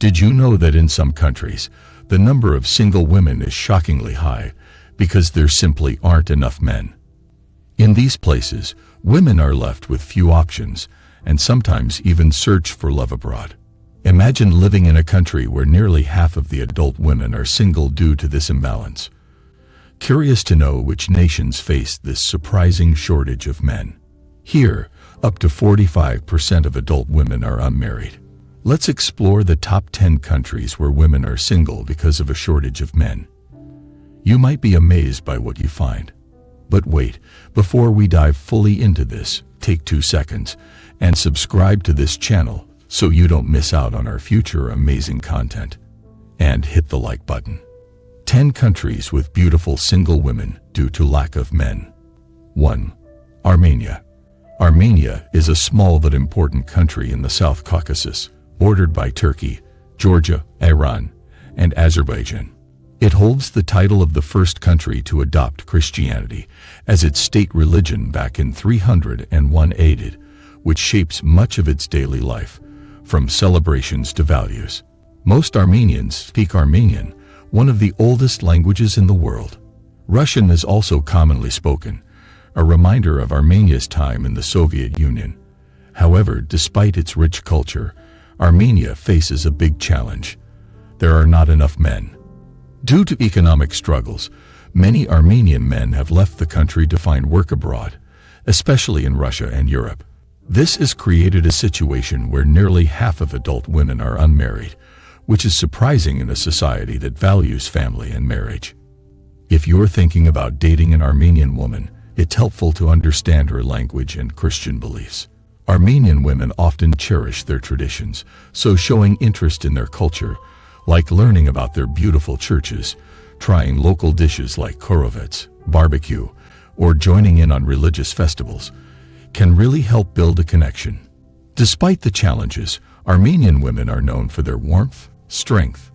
Did you know that in some countries, the number of single women is shockingly high because there simply aren't enough men? In these places, women are left with few options and sometimes even search for love abroad. Imagine living in a country where nearly half of the adult women are single due to this imbalance. Curious to know which nations face this surprising shortage of men? Here, up to 45% of adult women are unmarried. Let's explore the top 10 countries where women are single because of a shortage of men. You might be amazed by what you find. But wait, before we dive fully into this, take 2 seconds and subscribe to this channel so you don't miss out on our future amazing content. And hit the like button. 10 countries with beautiful single women due to lack of men. 1. Armenia. Armenia is a small but important country in the South Caucasus, bordered by Turkey, Georgia, Iran, and Azerbaijan. It holds the title of the first country to adopt Christianity as its state religion back in 301 AD, which shapes much of its daily life, from celebrations to values. Most Armenians speak Armenian, one of the oldest languages in the world. Russian is also commonly spoken, a reminder of Armenia's time in the Soviet Union. However, despite its rich culture, Armenia faces a big challenge. There are not enough men. Due to economic struggles, many Armenian men have left the country to find work abroad, especially in Russia and Europe. This has created a situation where nearly half of adult women are unmarried, which is surprising in a society that values family and marriage. If you're thinking about dating an Armenian woman, it's helpful to understand her language and Christian beliefs. Armenian women often cherish their traditions, so showing interest in their culture, like learning about their beautiful churches, trying local dishes like korovets, barbecue, or joining in on religious festivals, can really help build a connection. Despite the challenges, Armenian women are known for their warmth, strength,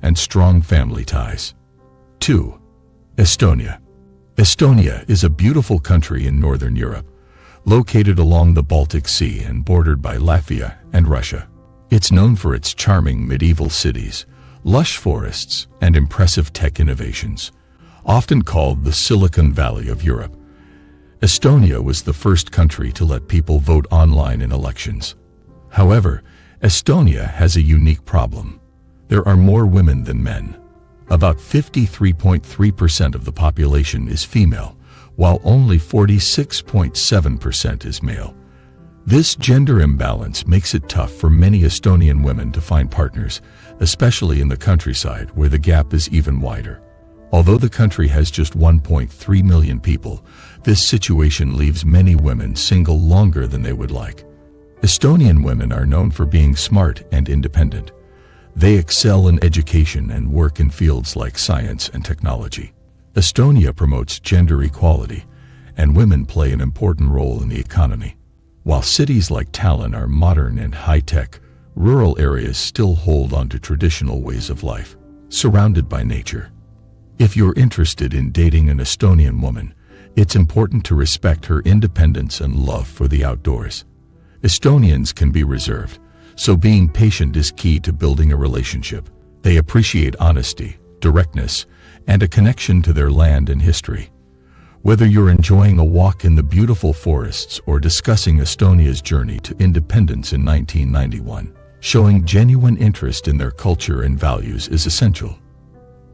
and strong family ties. 2. Estonia. Estonia is a beautiful country in Northern Europe, located along the Baltic Sea and bordered by Latvia and Russia. It's known for its charming medieval cities, lush forests, and impressive tech innovations. Often called the Silicon Valley of Europe, Estonia was the first country to let people vote online in elections. However, Estonia has a unique problem. There are more women than men. About 53.3% of the population is female, while only 46.7% is male. This gender imbalance makes it tough for many Estonian women to find partners, especially in the countryside where the gap is even wider. Although the country has just 1.3 million people, this situation leaves many women single longer than they would like. Estonian women are known for being smart and independent. They excel in education and work in fields like science and technology. Estonia promotes gender equality, and women play an important role in the economy. While cities like Tallinn are modern and high-tech, rural areas still hold on to traditional ways of life, surrounded by nature. If you're interested in dating an Estonian woman, it's important to respect her independence and love for the outdoors. Estonians can be reserved, so being patient is key to building a relationship. They appreciate honesty, directness, and a connection to their land and history. Whether you're enjoying a walk in the beautiful forests or discussing Estonia's journey to independence in 1991, showing genuine interest in their culture and values is essential.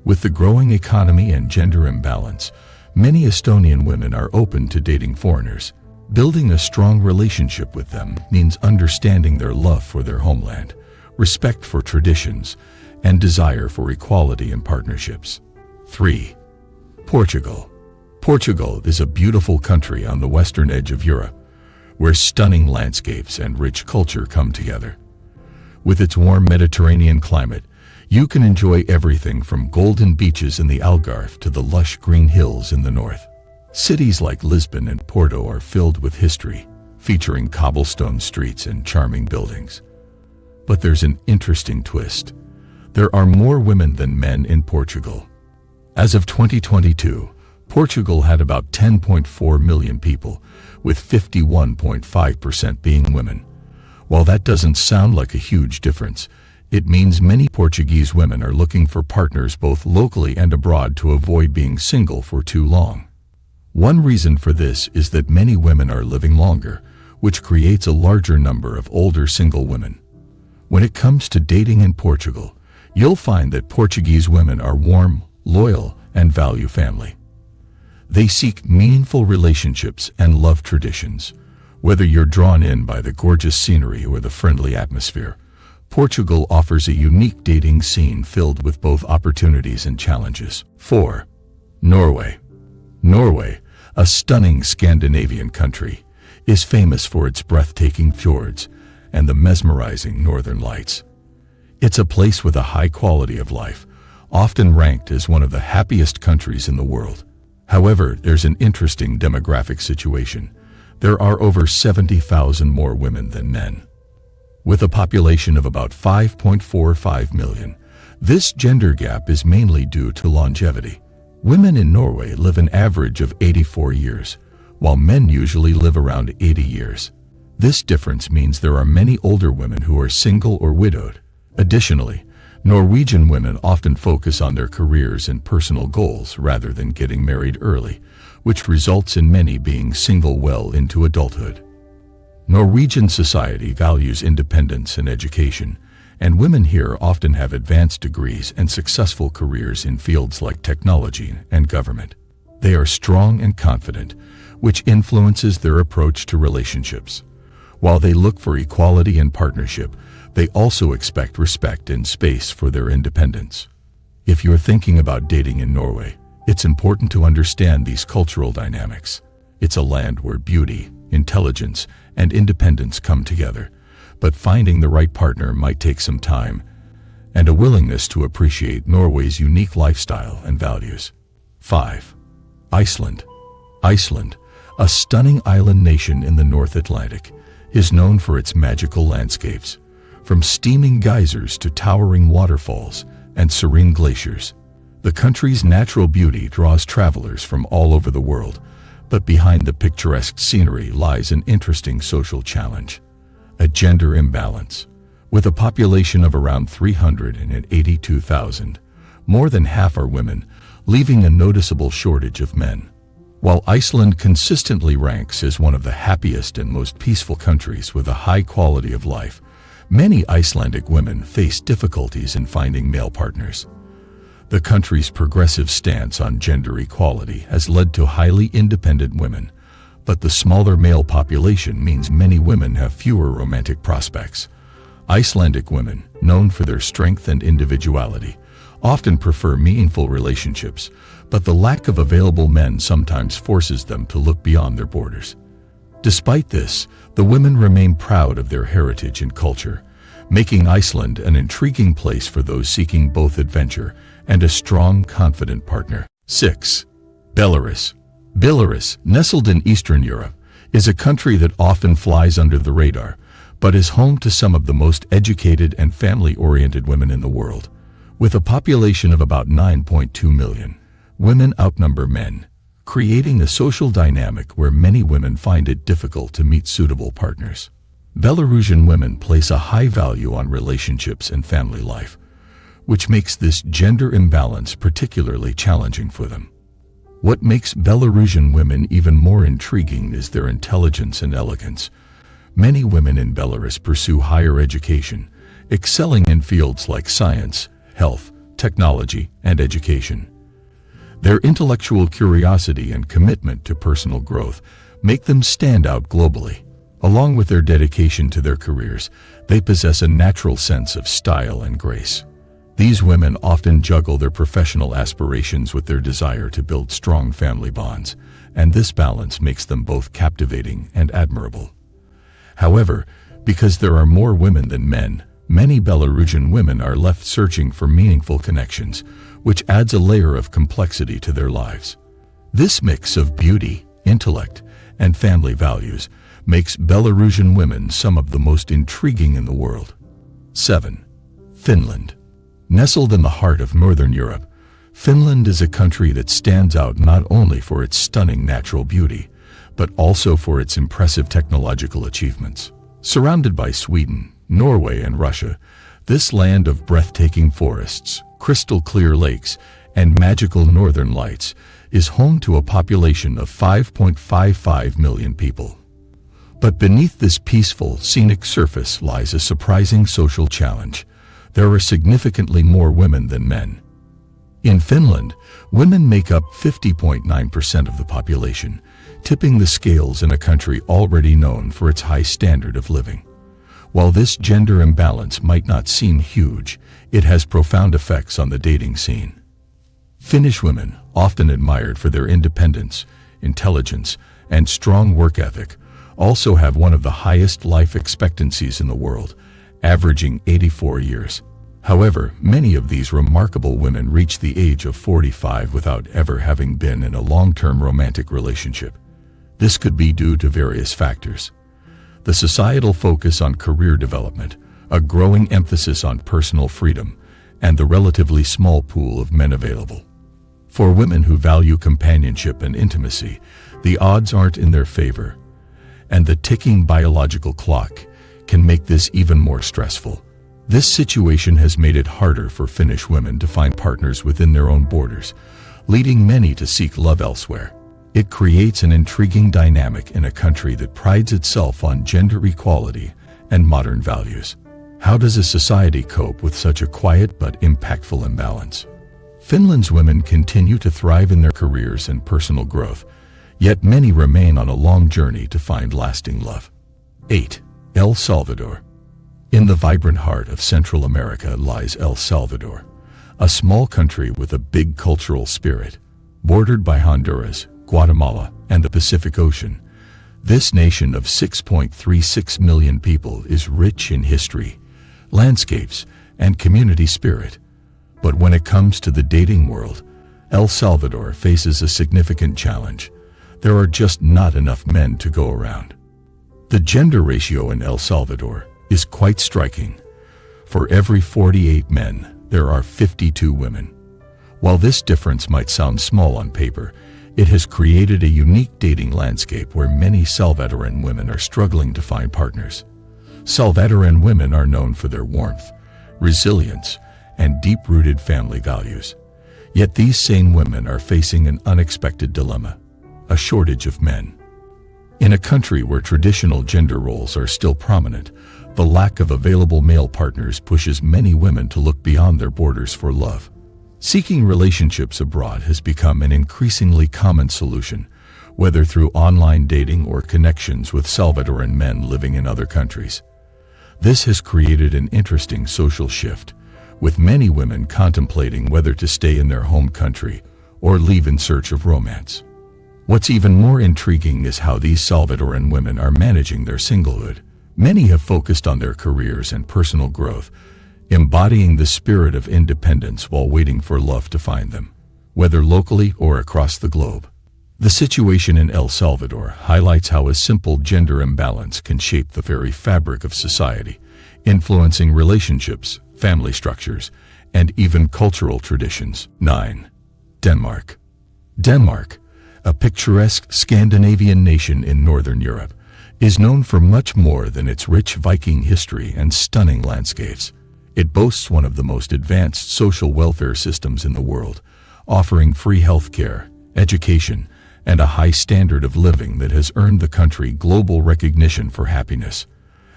With the growing economy and gender imbalance, many Estonian women are open to dating foreigners. Building a strong relationship with them means understanding their love for their homeland, respect for traditions, and desire for equality in partnerships. 3. Portugal. Portugal is a beautiful country on the western edge of Europe, where stunning landscapes and rich culture come together. With its warm Mediterranean climate, you can enjoy everything from golden beaches in the Algarve to the lush green hills in the north. Cities like Lisbon and Porto are filled with history, featuring cobblestone streets and charming buildings. But there's an interesting twist. There are more women than men in Portugal. As of 2022, Portugal had about 10.4 million people, with 51.5% being women. While that doesn't sound like a huge difference, It means many Portuguese women are looking for partners both locally and abroad to avoid being single for too long. One reason for this is that many women are living longer, which creates a larger number of older single women. When it comes to dating in Portugal, you'll find that Portuguese women are warm, loyal, and value family. They seek meaningful relationships and love traditions. Whether you're drawn in by the gorgeous scenery or the friendly atmosphere, Portugal offers a unique dating scene filled with both opportunities and challenges. 4. Norway. Norway, a stunning Scandinavian country, is famous for its breathtaking fjords and the mesmerizing northern lights. It's a place with a high quality of life, often ranked as one of the happiest countries in the world. However, there's an interesting demographic situation. There are over 70,000 more women than men. With a population of about 5.45 million, this gender gap is mainly due to longevity. Women in Norway live an average of 84 years, while men usually live around 80 years. This difference means there are many older women who are single or widowed. Additionally, Norwegian women often focus on their careers and personal goals rather than getting married early, which results in many being single well into adulthood. Norwegian society values independence and education, and women here often have advanced degrees and successful careers in fields like technology and government. They are strong and confident, which influences their approach to relationships. While they look for equality and partnership, they also expect respect and space for their independence. If you're thinking about dating in Norway, it's important to understand these cultural dynamics. It's a land where beauty, intelligence, and independence come together, but finding the right partner might take some time and a willingness to appreciate Norway's unique lifestyle and values. 5. Iceland. Iceland, a stunning island nation in the North Atlantic, is known for its magical landscapes, from steaming geysers to towering waterfalls and serene glaciers. The country's natural beauty draws travelers from all over the world, but behind the picturesque scenery lies an interesting social challenge: a gender imbalance. With a population of around 382,000, more than half are women, leaving a noticeable shortage of men. While Iceland consistently ranks as one of the happiest and most peaceful countries with a high quality of life, many Icelandic women face difficulties in finding male partners. The country's progressive stance on gender equality has led to highly independent women, but the smaller male population means many women have fewer romantic prospects. Icelandic women, known for their strength and individuality, often prefer meaningful relationships, but the lack of available men sometimes forces them to look beyond their borders. Despite this, the women remain proud of their heritage and culture, making Iceland an intriguing place for those seeking both adventure and a strong, confident partner. 6. Belarus. Belarus, nestled in Eastern Europe, is a country that often flies under the radar, but is home to some of the most educated and family-oriented women in the world. With a population of about 9.2 million, women outnumber men, creating a social dynamic where many women find it difficult to meet suitable partners. Belarusian women place a high value on relationships and family life, which makes this gender imbalance particularly challenging for them. What makes Belarusian women even more intriguing is their intelligence and elegance. Many women in Belarus pursue higher education, excelling in fields like science, health, technology, and education. Their intellectual curiosity and commitment to personal growth make them stand out globally. Along with their dedication to their careers, they possess a natural sense of style and grace. These women often juggle their professional aspirations with their desire to build strong family bonds, and this balance makes them both captivating and admirable. However, because there are more women than men, many Belarusian women are left searching for meaningful connections, which adds a layer of complexity to their lives. This mix of beauty, intellect, and family values makes Belarusian women some of the most intriguing in the world. 7. Finland. Nestled in the heart of Northern Europe, Finland is a country that stands out not only for its stunning natural beauty, but also for its impressive technological achievements. Surrounded by Sweden, Norway, and Russia, This land of breathtaking forests, crystal clear lakes, and magical northern lights is home to a population of 5.55 million people. But beneath this peaceful, scenic surface lies a surprising social challenge. There are significantly more women than men. In Finland, women make up 50.9% of the population, tipping the scales in a country already known for its high standard of living. While this gender imbalance might not seem huge, it has profound effects on the dating scene. Finnish women, often admired for their independence, intelligence, and strong work ethic, also have one of the highest life expectancies in the world, averaging 84 years. However, many of these remarkable women reach the age of 45 without ever having been in a long-term romantic relationship. This could be due to various factors. The societal focus on career development, a growing emphasis on personal freedom, and the relatively small pool of men available. For women who value companionship and intimacy, the odds aren't in their favor, and the ticking biological clock can make this even more stressful. This situation has made it harder for Finnish women to find partners within their own borders, leading many to seek love elsewhere. It creates an intriguing dynamic in a country that prides itself on gender equality and modern values. How does a society cope with such a quiet but impactful imbalance? Finland's women continue to thrive in their careers and personal growth, yet many remain on a long journey to find lasting love. 8. El Salvador. In the vibrant heart of Central America lies El Salvador, a small country with a big cultural spirit. Bordered by Honduras, Guatemala, and the Pacific Ocean, this nation of 6.36 million people is rich in history, landscapes, and community spirit. But when it comes to the dating world, El Salvador faces a significant challenge. There are just not enough men to go around. The gender ratio in El Salvador is quite striking. For every 48 men, there are 52 women. While this difference might sound small on paper, it has created a unique dating landscape where many Salvadoran women are struggling to find partners. Salvadoran women are known for their warmth, resilience, and deep-rooted family values. Yet these same women are facing an unexpected dilemma: a shortage of men. In a country where traditional gender roles are still prominent, the lack of available male partners pushes many women to look beyond their borders for love. Seeking relationships abroad has become an increasingly common solution, whether through online dating or connections with Salvadoran men living in other countries. This has created an interesting social shift, with many women contemplating whether to stay in their home country or leave in search of romance. What's even more intriguing is how these Salvadoran women are managing their singlehood. Many have focused on their careers and personal growth, embodying the spirit of independence while waiting for love to find them, whether locally or across the globe. The situation in El Salvador highlights how a simple gender imbalance can shape the very fabric of society, influencing relationships, family structures, and even cultural traditions. 9. Denmark. Denmark, a picturesque Scandinavian nation in Northern Europe, is known for much more than its rich Viking history and stunning landscapes. It boasts one of the most advanced social welfare systems in the world, offering free healthcare, education, and a high standard of living that has earned the country global recognition for happiness.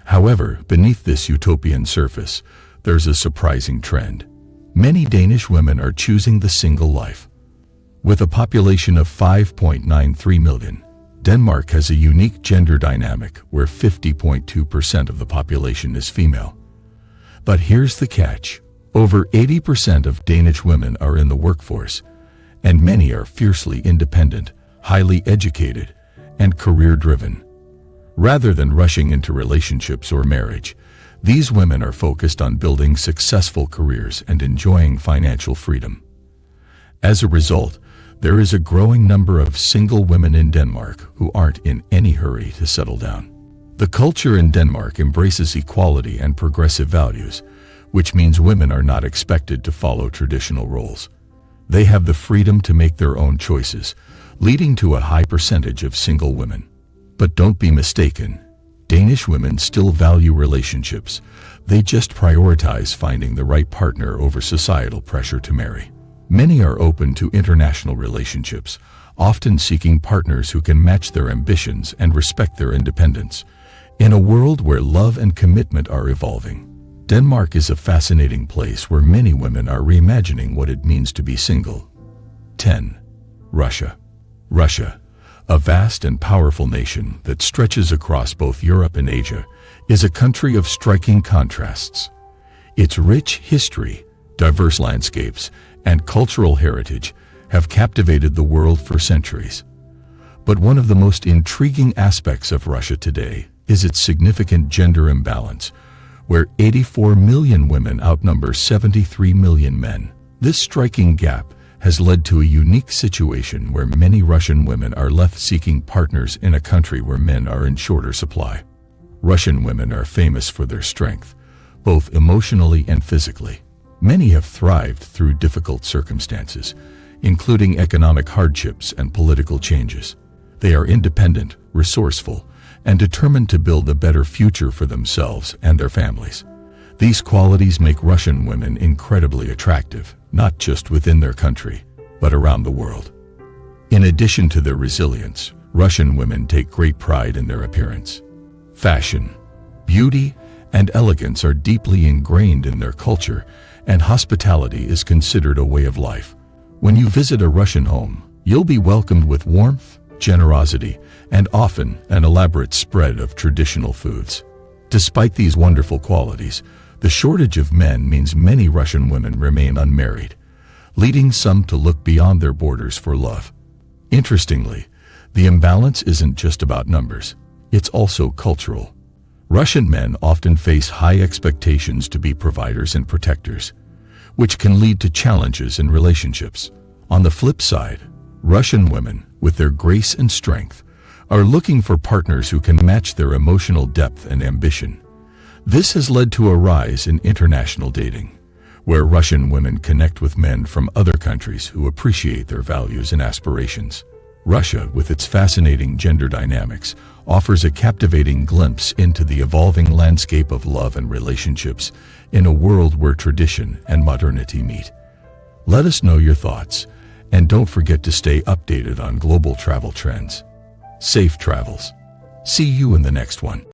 However, beneath this utopian surface, there's a surprising trend. Many Danish women are choosing the single life. With a population of 5.93 million, Denmark has a unique gender dynamic where 50.2% of the population is female. But here's the catch. Over 80% of Danish women are in the workforce, and many are fiercely independent, highly educated, and career-driven. Rather than rushing into relationships or marriage, these women are focused on building successful careers and enjoying financial freedom. As a result, there is a growing number of single women in Denmark who aren't in any hurry to settle down. The culture in Denmark embraces equality and progressive values, which means women are not expected to follow traditional roles. They have the freedom to make their own choices, leading to a high percentage of single women. But don't be mistaken, Danish women still value relationships. They just prioritize finding the right partner over societal pressure to marry. Many are open to international relationships, often seeking partners who can match their ambitions and respect their independence. In a world where love and commitment are evolving, Denmark is a fascinating place where many women are reimagining what it means to be single. 10. Russia. Russia, a vast and powerful nation that stretches across both Europe and Asia, is a country of striking contrasts. Its rich history, diverse landscapes, and cultural heritage have captivated the world for centuries. But one of the most intriguing aspects of Russia today is its significant gender imbalance, where 84 million women outnumber 73 million men. This striking gap has led to a unique situation where many Russian women are left seeking partners in a country where men are in shorter supply. Russian women are famous for their strength, both emotionally and physically. Many have thrived through difficult circumstances, including economic hardships and political changes. They are independent, resourceful, and determined to build a better future for themselves and their families. These qualities make Russian women incredibly attractive, not just within their country, but around the world. In addition to their resilience, Russian women take great pride in their appearance. Fashion, beauty, and elegance are deeply ingrained in their culture, and hospitality is considered a way of life. When you visit a Russian home, you'll be welcomed with warmth, generosity, and often an elaborate spread of traditional foods. Despite these wonderful qualities, the shortage of men means many Russian women remain unmarried, leading some to look beyond their borders for love. Interestingly, the imbalance isn't just about numbers, it's also cultural. Russian men often face high expectations to be providers and protectors, which can lead to challenges in relationships. On the flip side, Russian women, with their grace and strength, are looking for partners who can match their emotional depth and ambition. This has led to a rise in international dating, where Russian women connect with men from other countries who appreciate their values and aspirations. Russia, with its fascinating gender dynamics, offers a captivating glimpse into the evolving landscape of love and relationships in a world where tradition and modernity meet. Let us know your thoughts, and don't forget to stay updated on global travel trends. Safe travels. See you in the next one.